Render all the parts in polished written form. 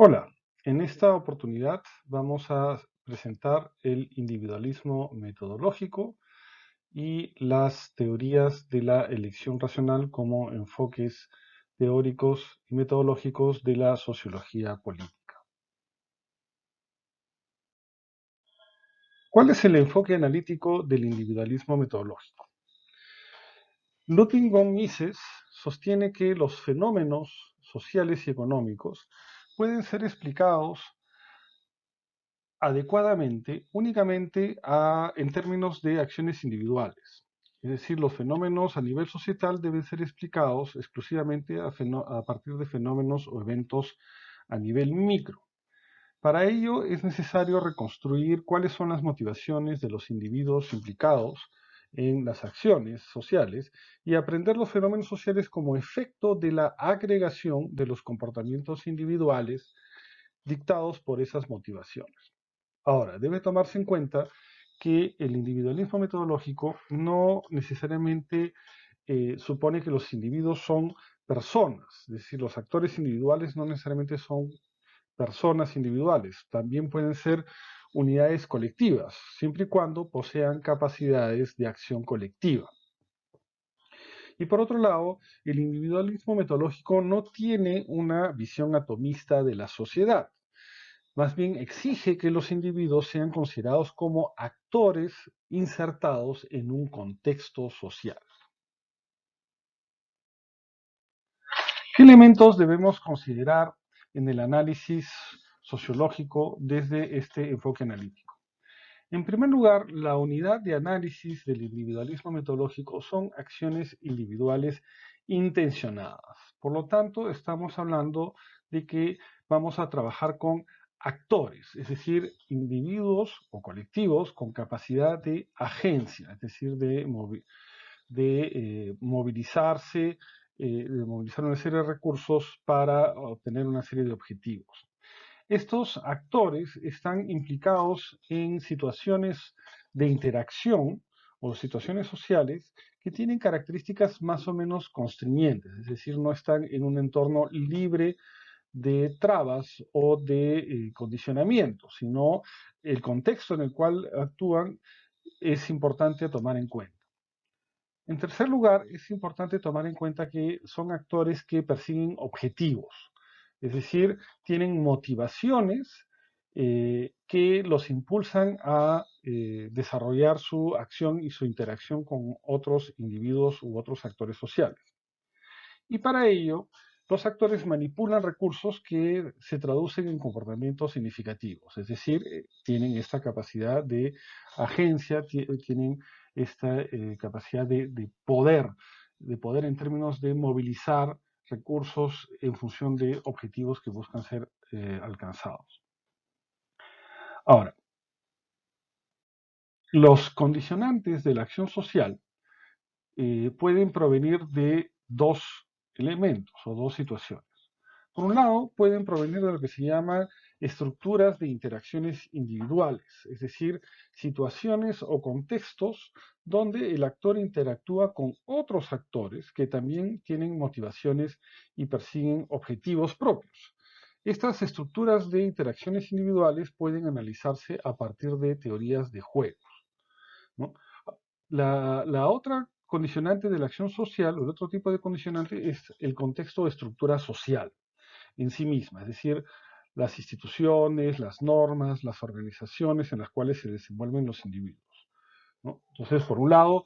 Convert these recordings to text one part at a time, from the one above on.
Hola, en esta oportunidad vamos a presentar el individualismo metodológico y las teorías de la elección racional como enfoques teóricos y metodológicos de la sociología política. ¿Cuál es el enfoque analítico del individualismo metodológico? Ludwig von Mises sostiene que los fenómenos sociales y económicos pueden ser explicados adecuadamente únicamente en términos de acciones individuales. Es decir, los fenómenos a nivel societal deben ser explicados exclusivamente a partir de fenómenos o eventos a nivel micro. Para ello es necesario reconstruir cuáles son las motivaciones de los individuos implicados en las acciones sociales y aprender los fenómenos sociales como efecto de la agregación de los comportamientos individuales dictados por esas motivaciones. Ahora, debe tomarse en cuenta que el individualismo metodológico no necesariamente supone que los individuos son personas, es decir, los actores individuales no necesariamente son personas individuales, también pueden ser unidades colectivas, siempre y cuando posean capacidades de acción colectiva. Y por otro lado, el individualismo metodológico no tiene una visión atomista de la sociedad. Más bien exige que los individuos sean considerados como actores insertados en un contexto social. ¿Qué elementos debemos considerar en el análisis sociológico desde este enfoque analítico? En primer lugar, la unidad de análisis del individualismo metodológico son acciones individuales intencionadas. Por lo tanto, estamos hablando de que vamos a trabajar con actores, es decir, individuos o colectivos con capacidad de agencia, es decir, movilizarse, de movilizar una serie de recursos para obtener una serie de objetivos. Estos actores están implicados en situaciones de interacción o situaciones sociales que tienen características más o menos constriñentes, es decir, no están en un entorno libre de trabas o de condicionamientos, sino el contexto en el cual actúan es importante tomar en cuenta. En tercer lugar, es importante tomar en cuenta que son actores que persiguen objetivos, es decir, tienen motivaciones que los impulsan a desarrollar su acción y su interacción con otros individuos u otros actores sociales. Y para ello, los actores manipulan recursos que se traducen en comportamientos significativos, es decir, tienen esta capacidad de agencia, tienen esta capacidad de poder en términos de movilizar recursos en función de objetivos que buscan ser alcanzados. Ahora, los condicionantes de la acción social pueden provenir de dos elementos o dos situaciones. Por un lado, pueden provenir de lo que se llama estructuras de interacciones individuales, es decir, situaciones o contextos donde el actor interactúa con otros actores que también tienen motivaciones y persiguen objetivos propios. Estas estructuras de interacciones individuales pueden analizarse a partir de teorías de juegos, ¿no? La otra condicionante de la acción social, o el otro tipo de condicionante, es el contexto de estructura social en sí misma, es decir, las instituciones, las normas, las organizaciones en las cuales se desenvuelven los individuos, ¿no? Entonces, por un lado,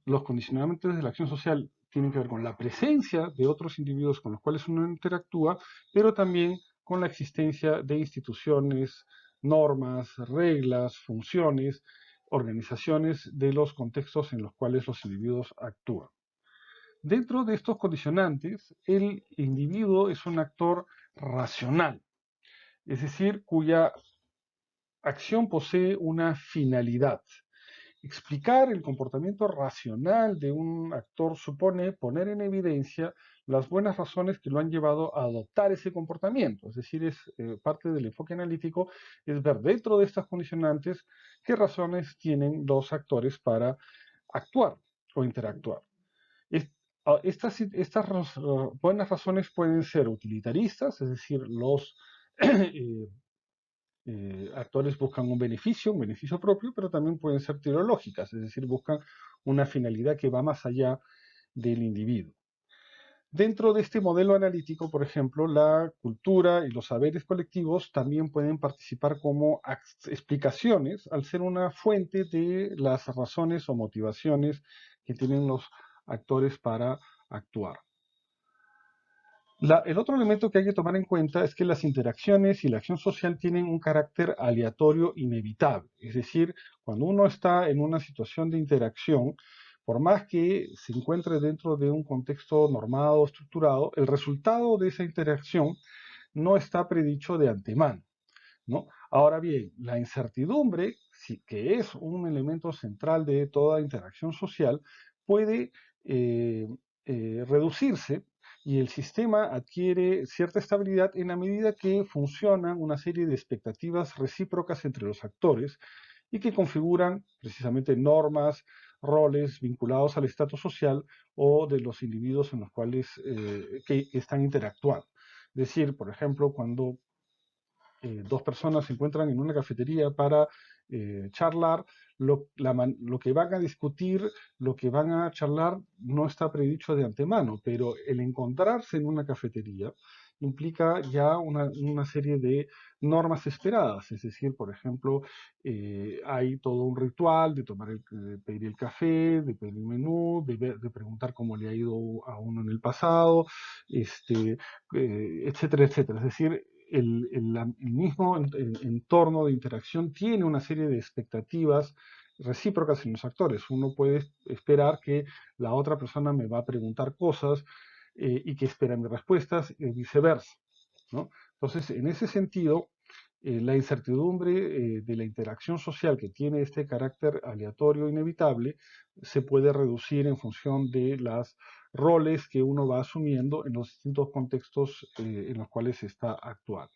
los condicionantes de la acción social tienen que ver con la presencia de otros individuos con los cuales uno interactúa, pero también con la existencia de instituciones, normas, reglas, funciones, organizaciones de los contextos en los cuales los individuos actúan. Dentro de estos condicionantes, el individuo es un actor racional, es decir, cuya acción posee una finalidad. Explicar el comportamiento racional de un actor supone poner en evidencia las buenas razones que lo han llevado a adoptar ese comportamiento. Es decir, es parte del enfoque analítico, es ver dentro de estas condicionantes qué razones tienen los actores para actuar o interactuar. Estas buenas razones pueden ser utilitaristas, es decir, los actores buscan un beneficio propio, pero también pueden ser teleológicas, es decir, buscan una finalidad que va más allá del individuo. Dentro de este modelo analítico, por ejemplo, la cultura y los saberes colectivos también pueden participar como explicaciones al ser una fuente de las razones o motivaciones que tienen los actores para actuar. El otro elemento que hay que tomar en cuenta es que las interacciones y la acción social tienen un carácter aleatorio inevitable. Es decir, cuando uno está en una situación de interacción, por más que se encuentre dentro de un contexto normado, estructurado, el resultado de esa interacción no está predicho de antemano, ¿no? Ahora bien, la incertidumbre, que es un elemento central de toda interacción social, puede eh, reducirse y el sistema adquiere cierta estabilidad en la medida que funcionan una serie de expectativas recíprocas entre los actores y que configuran precisamente normas, roles vinculados al estatus social o de los individuos en los cuales que están interactuando. Es decir, por ejemplo, cuando dos personas se encuentran en una cafetería para charlar, lo que van a discutir, lo que van a charlar no está predicho de antemano, pero el encontrarse en una cafetería implica ya una serie de normas esperadas, es decir, por ejemplo, hay todo un ritual de de pedir el café, de pedir el menú, de preguntar cómo le ha ido a uno en el pasado, etcétera, etcétera. Es decir, el mismo entorno de interacción tiene una serie de expectativas recíprocas en los actores. Uno puede esperar que la otra persona me va a preguntar cosas y que espera mis respuestas y viceversa, ¿no? Entonces, en ese sentido, la incertidumbre de la interacción social que tiene este carácter aleatorio inevitable se puede reducir en función de los roles que uno va asumiendo en los distintos contextos en los cuales está actuando.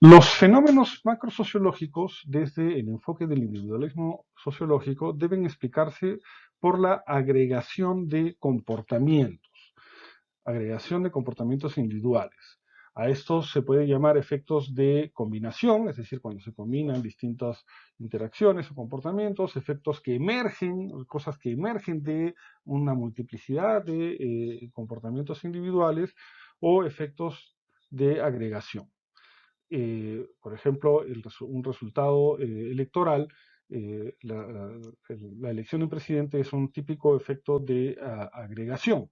Los fenómenos macrosociológicos, desde el enfoque del individualismo sociológico, deben explicarse por la agregación de comportamientos individuales. A estos se puede llamar efectos de combinación, es decir, cuando se combinan distintas interacciones o comportamientos, efectos que emergen, cosas que emergen de una multiplicidad de comportamientos individuales o efectos de agregación. Por ejemplo, un resultado electoral, la elección de un presidente es un típico efecto de agregación.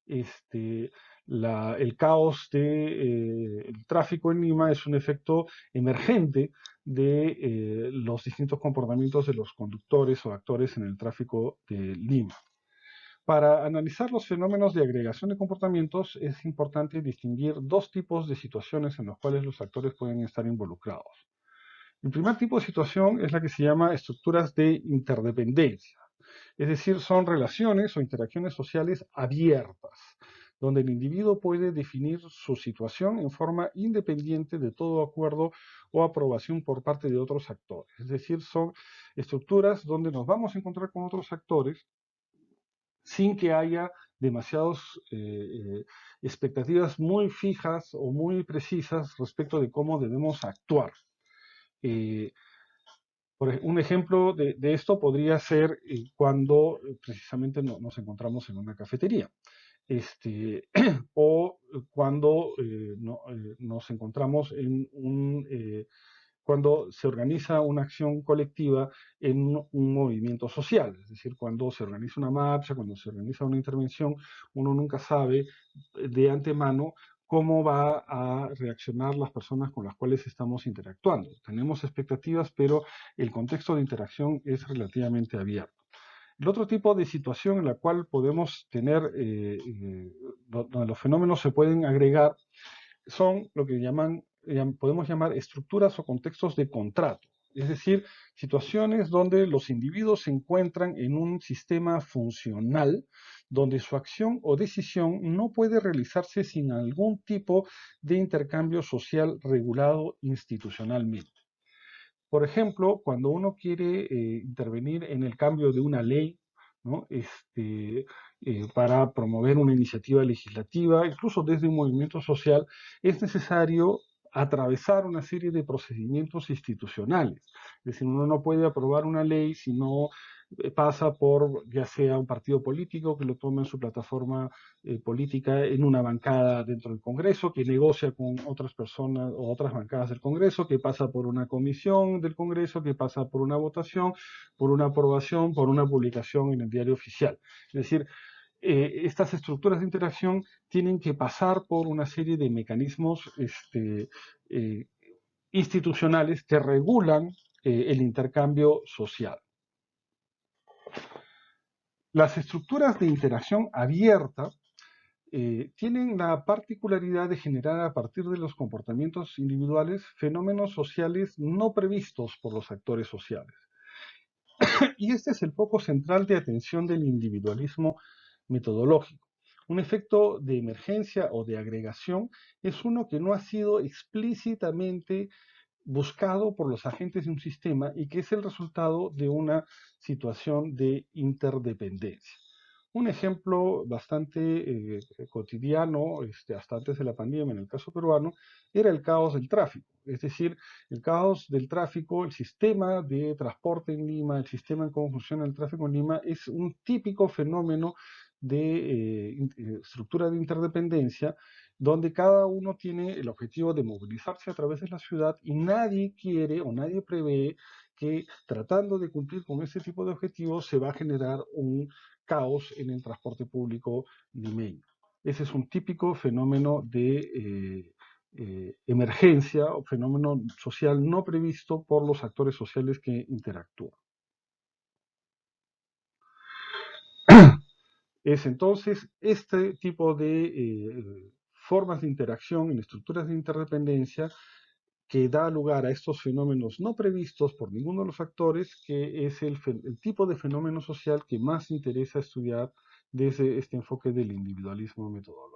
Este, el caos del tráfico en Lima es un efecto emergente de los distintos comportamientos de los conductores o actores en el tráfico de Lima. Para analizar los fenómenos de agregación de comportamientos es importante distinguir dos tipos de situaciones en las cuales los actores pueden estar involucrados. El primer tipo de situación es la que se llama estructuras de interdependencia, es decir, son relaciones o interacciones sociales abiertas, donde el individuo puede definir su situación en forma independiente de todo acuerdo o aprobación por parte de otros actores. Es decir, son estructuras donde nos vamos a encontrar con otros actores sin que haya demasiadas expectativas muy fijas o muy precisas respecto de cómo debemos actuar. Eh, un ejemplo de esto podría ser cuando precisamente nos encontramos en una cafetería, o cuando nos encontramos cuando se organiza una acción colectiva en un movimiento social, es decir, cuando se organiza una marcha, cuando se organiza una intervención, uno nunca sabe de antemano cómo va a reaccionar las personas con las cuales estamos interactuando. Tenemos expectativas, pero el contexto de interacción es relativamente abierto. El otro tipo de situación en la cual podemos tener, donde los fenómenos se pueden agregar, son lo que podemos llamar estructuras o contextos de contrato. Es decir, situaciones donde los individuos se encuentran en un sistema funcional donde su acción o decisión no puede realizarse sin algún tipo de intercambio social regulado institucionalmente. Por ejemplo, cuando uno quiere intervenir en el cambio de una ley, ¿no? para promover una iniciativa legislativa, incluso desde un movimiento social, es necesario atravesar una serie de procedimientos institucionales. Es decir, uno no puede aprobar una ley si no pasa por ya sea un partido político que lo tome en su plataforma política en una bancada dentro del Congreso, que negocia con otras personas o otras bancadas del Congreso, que pasa por una comisión del Congreso, que pasa por una votación, por una aprobación, por una publicación en el diario oficial. Es decir, estas estructuras de interacción tienen que pasar por una serie de mecanismos eh, institucionales que regulan el intercambio social. Las estructuras de interacción abierta tienen la particularidad de generar a partir de los comportamientos individuales fenómenos sociales no previstos por los actores sociales. Y este es el foco central de atención del individualismo metodológico. Un efecto de emergencia o de agregación es uno que no ha sido explícitamente buscado por los agentes de un sistema y que es el resultado de una situación de interdependencia. Un ejemplo bastante cotidiano, hasta antes de la pandemia, en el caso peruano, era el caos del tráfico. Es decir, el caos del tráfico, el sistema de transporte en Lima, el sistema en cómo funciona el tráfico en Lima, es un típico fenómeno de estructura de interdependencia donde cada uno tiene el objetivo de movilizarse a través de la ciudad y nadie quiere o nadie prevé que tratando de cumplir con ese tipo de objetivos se va a generar un caos en el transporte público limeño. Ese es un típico fenómeno de emergencia o fenómeno social no previsto por los actores sociales que interactúan. Es entonces este tipo de formas de interacción en estructuras de interdependencia que da lugar a estos fenómenos no previstos por ninguno de los actores, que es el tipo de fenómeno social que más interesa estudiar desde este enfoque del individualismo metodológico.